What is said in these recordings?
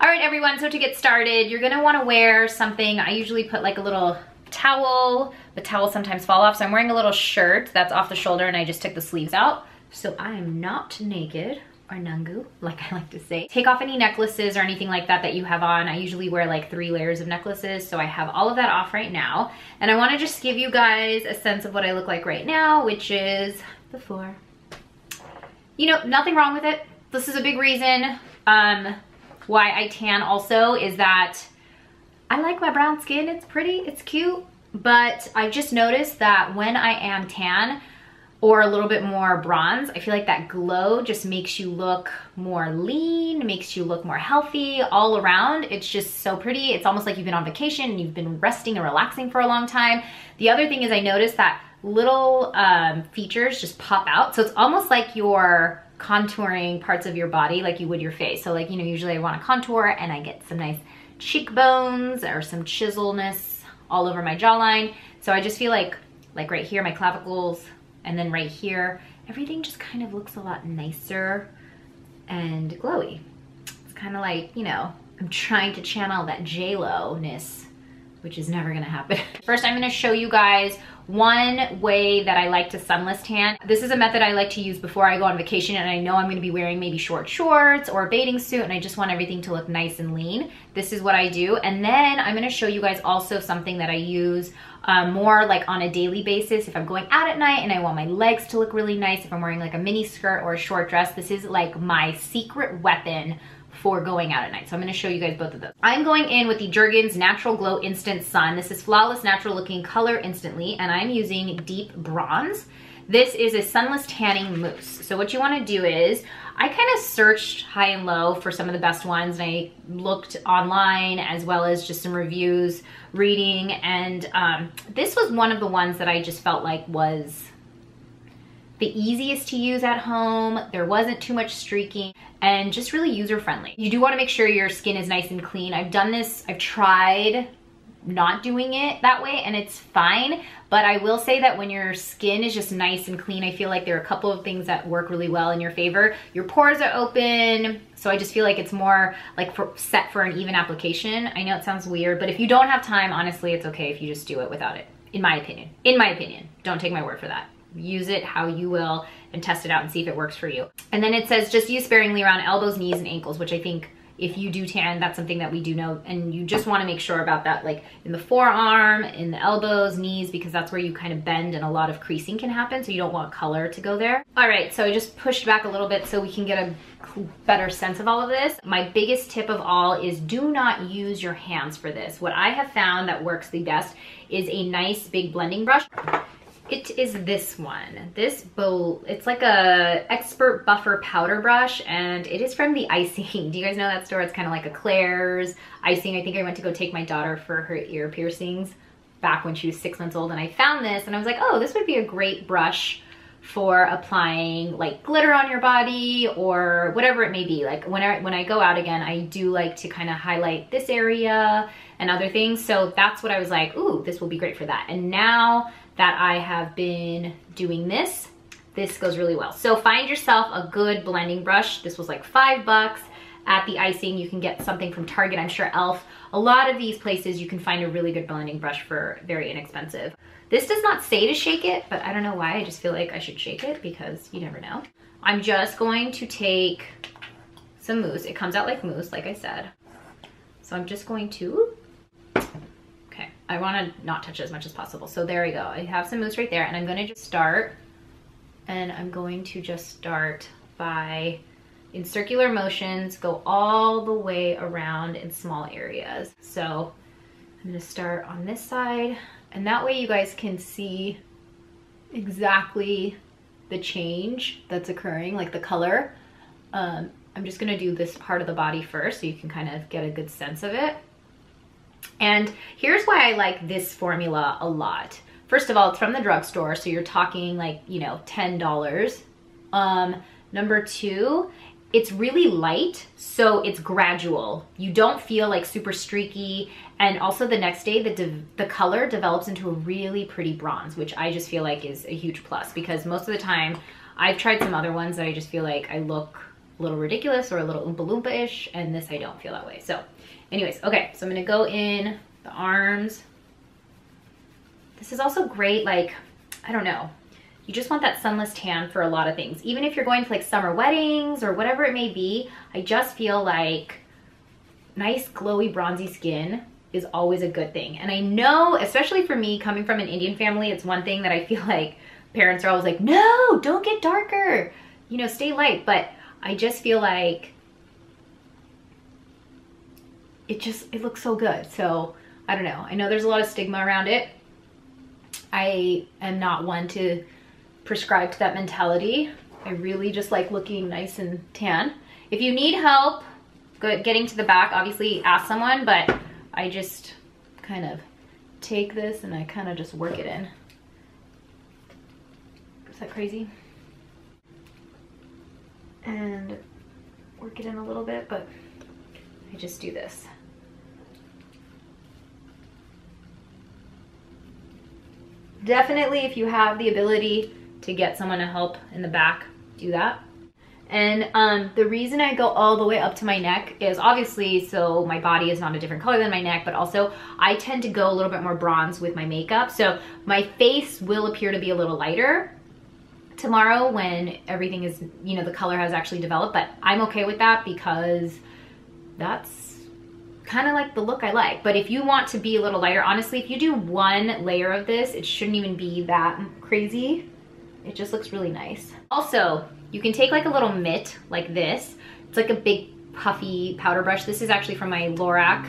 All right, everyone, so to get started, you're gonna wanna wear something. I usually put like a little towel, but towels sometimes fall off, so I'm wearing a little shirt that's off the shoulder and I just took the sleeves out. So I am not naked, or nungu, like I like to say. Take off any necklaces or anything like that that you have on. I usually wear like 3 layers of necklaces, so I have all of that off right now. And I wanna just give you guys a sense of what I look like right now, which is before. You know, nothing wrong with it. This is a big reason why I tan also, is that I like my brown skin. It's pretty, it's cute, but I just noticed that when I am tan or a little bit more bronze, I feel like that glow just makes you look more lean, makes you look more healthy all around. It's just so pretty. It's almost like you've been on vacation and you've been resting and relaxing for a long time. The other thing is I noticed that little features just pop out. So it's almost like you're contouring parts of your body like you would your face. So like, you know, usually I want to contour and I get some nice cheekbones or some chiselness all over my jawline. So I just feel like right here, my clavicles, and then right here, everything just kind of looks a lot nicer and glowy. It's kind of like, you know, I'm trying to channel that J-Lo-ness, which is never gonna happen. First, I'm gonna show you guys one way that I like to sunless tan. This is a method I like to use before I go on vacation and I know I'm gonna be wearing maybe short shorts or a bathing suit and I just want everything to look nice and lean. This is what I do. And then I'm gonna show you guys also something that I use more like on a daily basis. If I'm going out at night and I want my legs to look really nice, if I'm wearing like a mini skirt or a short dress, this is like my secret weapon for going out at night. So I'm gonna show you guys both of those. I'm going in with the Jergens Natural Glow Instant Sun. This is flawless, natural looking color instantly, and I'm using deep bronze. This is a sunless tanning mousse. So what you wanna do is, I kind of searched high and low for some of the best ones, and I looked online as well as just some reviews, reading, and this was one of the ones that I just felt like was the easiest to use at home. There wasn't too much streaking and just really user friendly. You do want to make sure your skin is nice and clean. I've done this, I've tried not doing it that way and it's fine, but I will say that when your skin is just nice and clean, I feel like there are a couple of things that work really well in your favor. Your pores are open, so I just feel like it's more like set for an even application. I know it sounds weird, but if you don't have time, honestly, it's okay if you just do it without it, in my opinion. In my opinion, don't take my word for that. Use it how you will and test it out and see if it works for you. And then it says just use sparingly around elbows, knees, and ankles, which I think if you do tan, that's something that we do know, and you just want to make sure about that, like in the forearm, in the elbows, knees, because that's where you kind of bend and a lot of creasing can happen, so you don't want color to go there. All right, so I just pushed back a little bit so we can get a better sense of all of this. My biggest tip of all is do not use your hands for this. What I have found that works the best is a nice big blending brush. It is this one, this bowl. It's like a expert buffer powder brush, and it is from the Icing. Do you guys know that store? It's kind of like a Claire's Icing. I think I went to go take my daughter for her ear piercings back when she was 6 months old, and I found this and I was like, oh, this would be a great brush for applying like glitter on your body or whatever it may be. Like when I go out again, I do like to kind of highlight this area and other things. So that's what I was like, ooh, this will be great for that. And now that I have been doing this goes really well. So find yourself a good blending brush. This was like $5 at the Icing. You can get something from Target, I'm sure Elf. A lot of these places you can find a really good blending brush for very inexpensive. This does not say to shake it, but I don't know why. I just feel like I should shake it because you never know. I'm just going to take some mousse. It comes out like mousse, like I said. So I'm just going to, I want to not touch it as much as possible. So there we go. I have some mousse right there, and I'm going to just start, and I'm going to just start by, in circular motions, go all the way around in small areas. So I'm going to start on this side, and that way you guys can see exactly the change that's occurring, like the color. I'm just going to do this part of the body first so you can kind of get a good sense of it. And here's why I like this formula a lot. First of all, it's from the drugstore, so you're talking like, you know, $10. Number two, it's really light, so it's gradual. You don't feel like super streaky, and also the next day the color develops into a really pretty bronze, which I just feel like is a huge plus, because most of the time I've tried some other ones that I just feel like I look a little ridiculous or a little Oompa Loompa-ish, and this I don't feel that way. So anyways, okay, so I'm gonna go in the arms. This is also great, like, I don't know, you just want that sunless tan for a lot of things. Even if you're going to like summer weddings or whatever it may be, I just feel like nice glowy bronzy skin is always a good thing. And I know, especially for me, coming from an Indian family, it's one thing that I feel like parents are always like, no, don't get darker, you know, stay light. But I just feel like it looks so good. So I don't know. I know there's a lot of stigma around it. I am not one to prescribe to that mentality. I really just like looking nice and tan. If you need help getting to the back, obviously ask someone, but I just kind of take this and I kind of just work it in. Is that crazy? And work it in a little bit, but I just do this. Definitely, if you have the ability to get someone to help in the back, do that. And the reason I go all the way up to my neck is obviously so my body is not a different color than my neck, but also I tend to go a little bit more bronze with my makeup. So my face will appear to be a little lighter tomorrow when everything is, you know, the color has actually developed, but I'm okay with that because that's kind of like the look I like. But if you want to be a little lighter, honestly, if you do one layer of this, it shouldn't even be that crazy. It just looks really nice. Also, you can take like a little mitt like this. It's like a big puffy powder brush. This is actually from my Lorac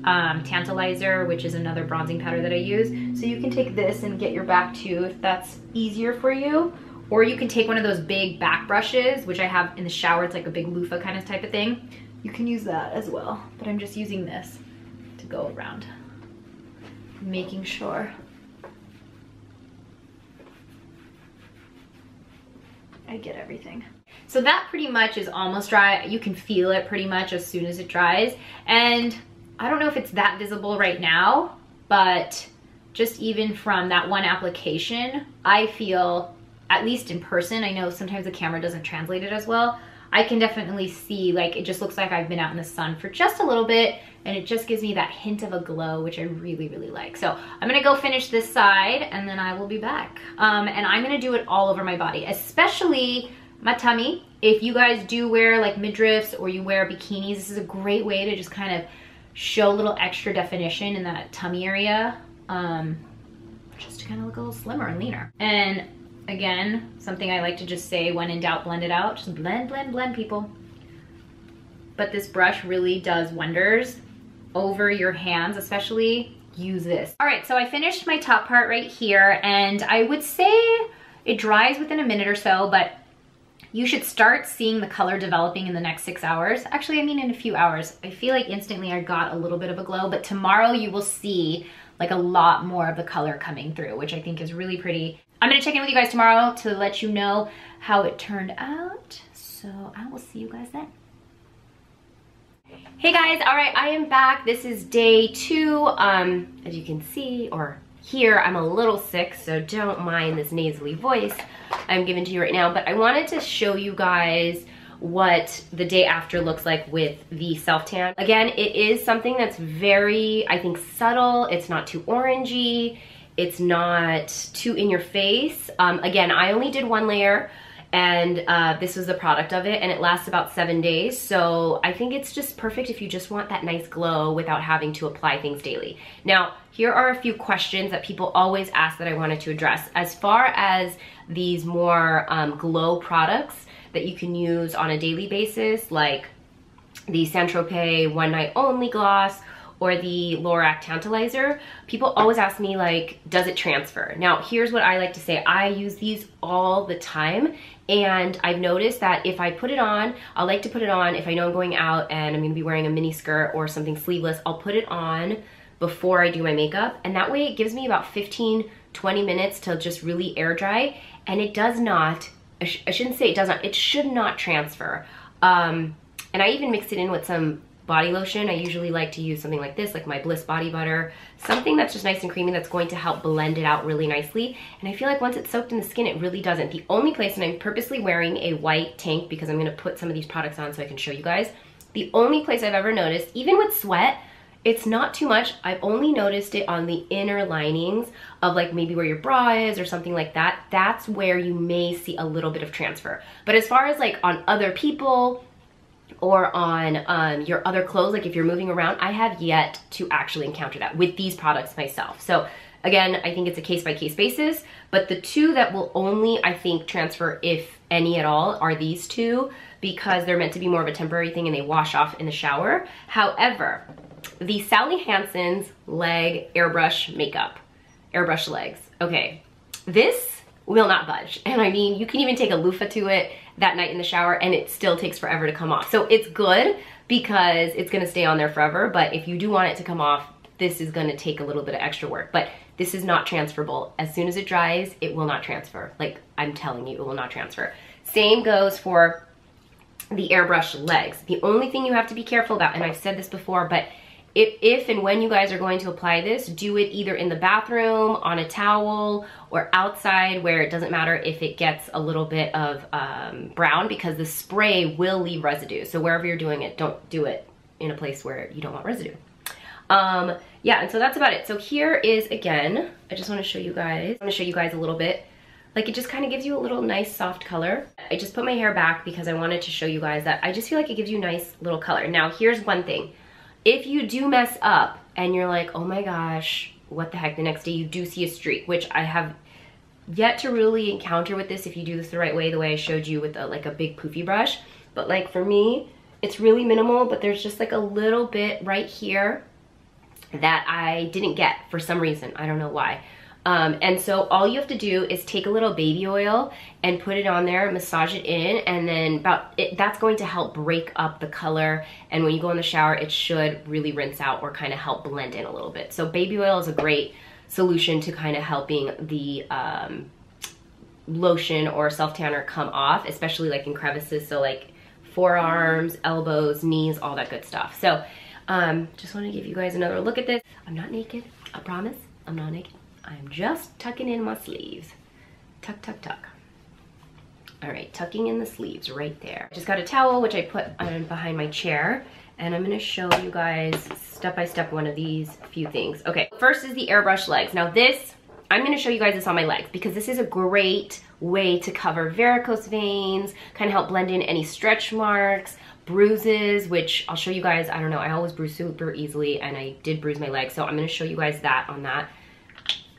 Tantalizer, which is another bronzing powder that I use. So you can take this and get your back too if that's easier for you. Or you can take one of those big back brushes, which I have in the shower. It's like a big loofah kind of type of thing. You can use that as well, but I'm just using this to go around, making sure I get everything. So that pretty much is almost dry. You can feel it pretty much as soon as it dries. And I don't know if it's that visible right now, but just even from that one application, I feel, at least in person, I know sometimes the camera doesn't translate it as well, I can definitely see, like, it just looks like I've been out in the sun for just a little bit, and it just gives me that hint of a glow, which I really, really like. So I'm gonna go finish this side, and then I will be back. And I'm gonna do it all over my body, especially my tummy. If you guys do wear like midriffs or you wear bikinis, this is a great way to just kind of show a little extra definition in that tummy area, just to kind of look a little slimmer and leaner. And again, something I like to just say, when in doubt, blend it out. Just blend, blend, blend, people. But this brush really does wonders over your hands, especially. Use this. All right, so I finished my top part right here, and I would say it dries within a minute or so, but you should start seeing the color developing in the next 6 hours. Actually, I mean in a few hours. I feel like instantly I got a little bit of a glow, but tomorrow you will see like a lot more of the color coming through, which I think is really pretty. I'm gonna check in with you guys tomorrow to let you know how it turned out. So I will see you guys then. Hey guys, all right, I am back. This is day 2. As you can see or hear, I'm a little sick, so don't mind this nasally voice I'm giving to you right now. But I wanted to show you guys what the day after looks like with the self-tan. Again, it is something that's very, I think, subtle. It's not too orangey. It's not too in your face. Again, I only did 1 layer, and this was the product of it, and it lasts about 7 days. So I think it's just perfect if you just want that nice glow without having to apply things daily. Now, here are a few questions that people always ask that I wanted to address. As far as these more glow products that you can use on a daily basis, like the Tropez One Night Only Gloss or the Lorac Tantalizer, people always ask me, like, does it transfer? Now, here's what I like to say. I use these all the time, and I've noticed that if I put it on, I like to put it on if I know I'm going out and I'm gonna be wearing a mini skirt or something sleeveless, I'll put it on before I do my makeup, and that way it gives me about 15-20 minutes to just really air dry, and it does not, I shouldn't say it does not, it should not transfer. And I even mixed it in with some body lotion, I usually like to use something like this, like my Bliss Body Butter, something that's just nice and creamy that's going to help blend it out really nicely. And I feel like once it's soaked in the skin, it really doesn't. The only place, and I'm purposely wearing a white tank because I'm gonna put some of these products on so I can show you guys. The only place I've ever noticed, even with sweat, it's not too much. I've only noticed it on the inner linings of like maybe where your bra is or something like that. That's where you may see a little bit of transfer. But as far as like on other people or on your other clothes, like if you're moving around, I have yet to actually encounter that with these products myself. So again, I think it's a case-by-case basis, but the two that will only, I think, transfer, if any at all, are these two, because they're meant to be more of a temporary thing and they wash off in the shower. However, the Sally Hansen's leg airbrush makeup, airbrush legs. Okay, this will not budge. And I mean, you can even take a loofah to it that night in the shower and it still takes forever to come off. So it's good because it's gonna stay on there forever, but if you do want it to come off, this is gonna take a little bit of extra work. But this is not transferable. As soon as it dries, it will not transfer. Like, I'm telling you, it will not transfer. Same goes for the airbrush legs. The only thing you have to be careful about, and I've said this before, but if and when you guys are going to apply this, do it either in the bathroom, on a towel, or outside where it doesn't matter if it gets a little bit of brown, because the spray will leave residue. So wherever you're doing it, don't do it in a place where you don't want residue. Yeah, and so that's about it. So here is, again, I just want to show you guys, a little bit. Like, it just kind of gives you a little nice soft color. I just put my hair back because I wanted to show you guys that I just feel like it gives you nice little color. Now, here's one thing. If you do mess up and you're like, oh my gosh, what the heck, the next day you do see a streak, which I have yet to really encounter with this if you do this the right way, the way I showed you with like a big poofy brush. But like for me, it's really minimal, but there's just like a little bit right here that I didn't get for some reason. I don't know why. And so all you have to do is take a little baby oil and put it on there, massage it in, and then that's going to help break up the color. And when you go in the shower, it should really rinse out or kind of help blend in a little bit. So baby oil is a great solution to kind of helping the lotion or self-tanner come off, especially like in crevices. So like forearms, elbows, knees, all that good stuff. So just want to give you guys another look at this. I'm not naked, I promise. I'm not naked. I'm just tucking in my sleeves. Tuck, tuck, tuck. All right, tucking in the sleeves right there. Just got a towel, which I put on behind my chair, and I'm gonna show you guys step by step one of these few things. Okay, first is the airbrush legs. Now this, I'm gonna show you guys this on my legs because this is a great way to cover varicose veins, kind of help blend in any stretch marks, bruises, which I'll show you guys. I don't know, I always bruise super easily, and I did bruise my leg, so I'm gonna show you guys that on that.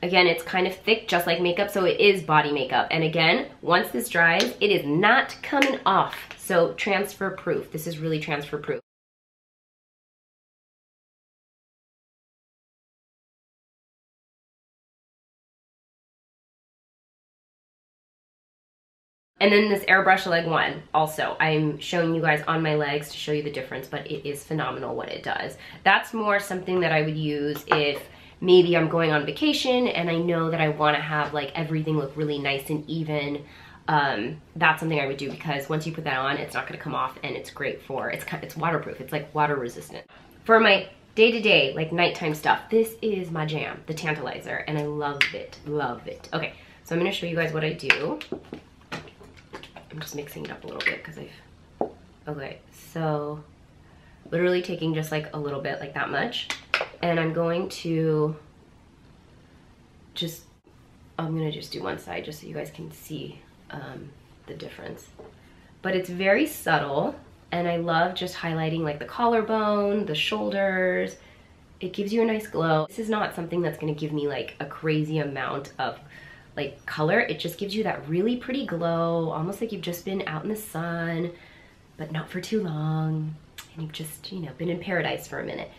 Again, it's kind of thick, just like makeup, so it is body makeup. And again, once this dries, it is not coming off. So transfer proof. This is really transfer proof. And then this airbrush leg one, also, I'm showing you guys on my legs to show you the difference, but it is phenomenal what it does. That's more something that I would use if maybe I'm going on vacation and I know that I want to have like everything look really nice and even. That's something I would do because once you put that on, it's not going to come off, and it's great for, it's waterproof. It's like water resistant. For my day-to-day, like nighttime stuff, this is my jam, the Tantalizer, and I love it, love it. Okay, so I'm going to show you guys what I do. I'm just mixing it up a little bit because okay, so literally taking just like a little bit, like that much. And I'm going to I'm gonna just do one side just so you guys can see the difference. But it's very subtle, and I love just highlighting like the collarbone, the shoulders. It gives you a nice glow. This is not something that's gonna give me like a crazy amount of like color. It just gives you that really pretty glow, almost like you've just been out in the sun, but not for too long, and you've just, you know, been in paradise for a minute.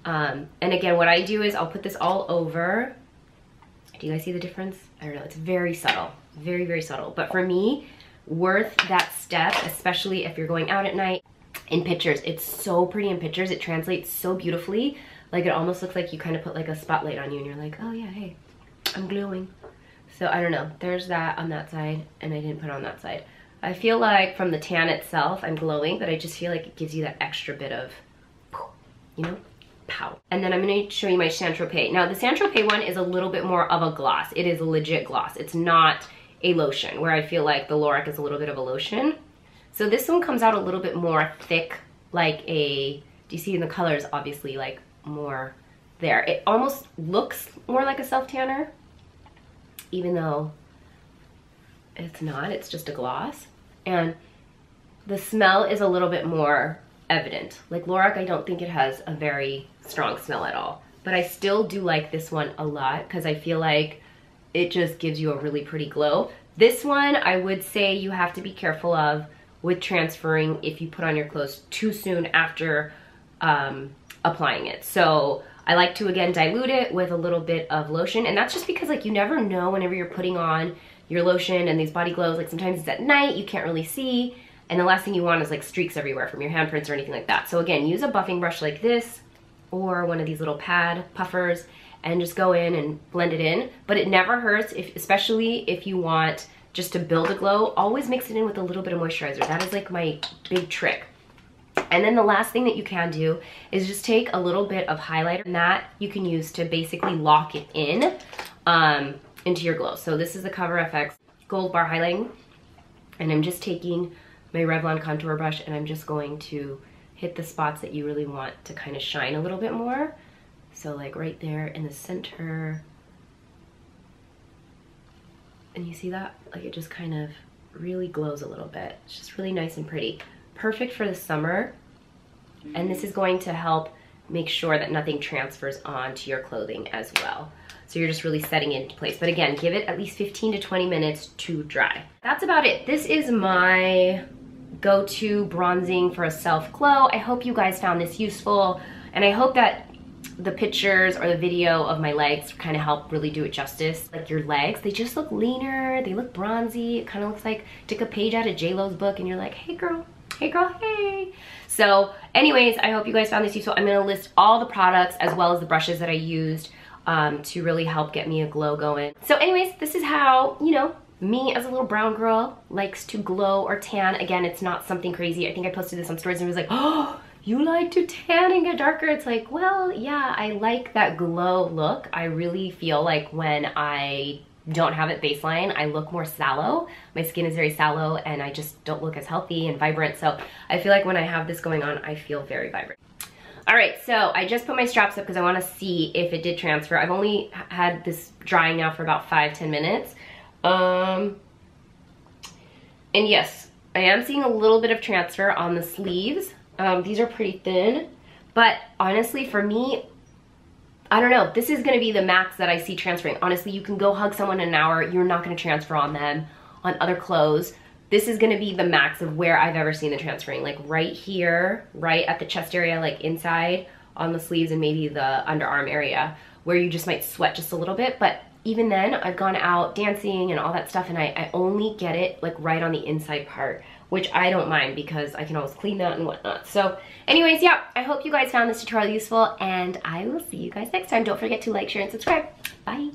And again, what I do is I'll put this all over. Do you guys see the difference? I don't know, it's very subtle, very, very subtle. But for me, worth that step, especially if you're going out at night. In pictures, it's so pretty in pictures. It translates so beautifully. Like it almost looks like you kind of put like a spotlight on you and you're like, oh yeah, hey, I'm glowing. So I don't know, there's that on that side, and I didn't put on that side. I feel like from the tan itself, I'm glowing, but I just feel like it gives you that extra bit of you know, pow. And then I'm gonna show you my Tropez. Now the Tropez one is a little bit more of a gloss. It is a legit gloss. It's not a lotion, where I feel like the Lorac is a little bit of a lotion. So this one comes out a little bit more thick, like a, do you see in the colors, obviously, like more there. It almost looks more like a self-tanner, even though it's not, it's just a gloss. And the smell is a little bit more evident. Like Lorac, I don't think it has a very strong smell at all, but I still do like this one a lot because I feel like it just gives you a really pretty glow. This one, I would say you have to be careful of with transferring if you put on your clothes too soon after applying it. So I like to, again, dilute it with a little bit of lotion, and that's just because like you never know whenever you're putting on your lotion and these body glows, like sometimes it's at night, you can't really see, and the last thing you want is like streaks everywhere from your handprints or anything like that. So again, use a buffing brush like this or one of these little pad puffers and just go in and blend it in. But it never hurts, especially if you want just to build a glow, always mix it in with a little bit of moisturizer. That is like my big trick. And then the last thing that you can do is just take a little bit of highlighter, and that you can use to basically lock it in into your glow. So this is the Cover FX Gold Bar Highlighting, and I'm just taking my Revlon contour brush and I'm just going to hit the spots that you really want to kind of shine a little bit more. So like right there in the center. And you see that? Like it just kind of really glows a little bit. It's just really nice and pretty. Perfect for the summer. And this is going to help make sure that nothing transfers onto your clothing as well. So you're just really setting it into place. But again, give it at least 15 to 20 minutes to dry. That's about it. This is my go-to bronzing for a self glow. I hope you guys found this useful, and I hope that the pictures or the video of my legs kind of help really do it justice. Like your legs, they just look leaner, they look bronzy. It kind of looks like took a page out of J-Lo's book and you're like, hey girl, hey girl, hey. So anyways, I hope you guys found this useful. I'm gonna list all the products as well as the brushes that I used to really help get me a glow going. So anyways, this is how, you know, me as a little brown girl likes to glow or tan. Again, it's not something crazy. I think I posted this on stories and it was like, oh, you like to tan and get darker. It's like, well, yeah, I like that glow look. I really feel like when I don't have it baseline, I look more sallow. My skin is very sallow and I just don't look as healthy and vibrant. So I feel like when I have this going on, I feel very vibrant. All right, so I just put my straps up because I want to see if it did transfer. I've only had this drying now for about 5-10 minutes. And yes, I am seeing a little bit of transfer on the sleeves. These are pretty thin, but honestly for me, I don't know, this is gonna be the max that I see transferring. Honestly, you can go hug someone in an hour, you're not gonna transfer on them, on other clothes. This is gonna be the max of where I've ever seen the transferring, like right here, right at the chest area, like inside on the sleeves and maybe the underarm area where you just might sweat just a little bit. But even then, I've gone out dancing and all that stuff and I only get it like right on the inside part, which I don't mind because I can always clean that and whatnot. So anyways, yeah, I hope you guys found this tutorial useful and I will see you guys next time. Don't forget to like, share, and subscribe. Bye.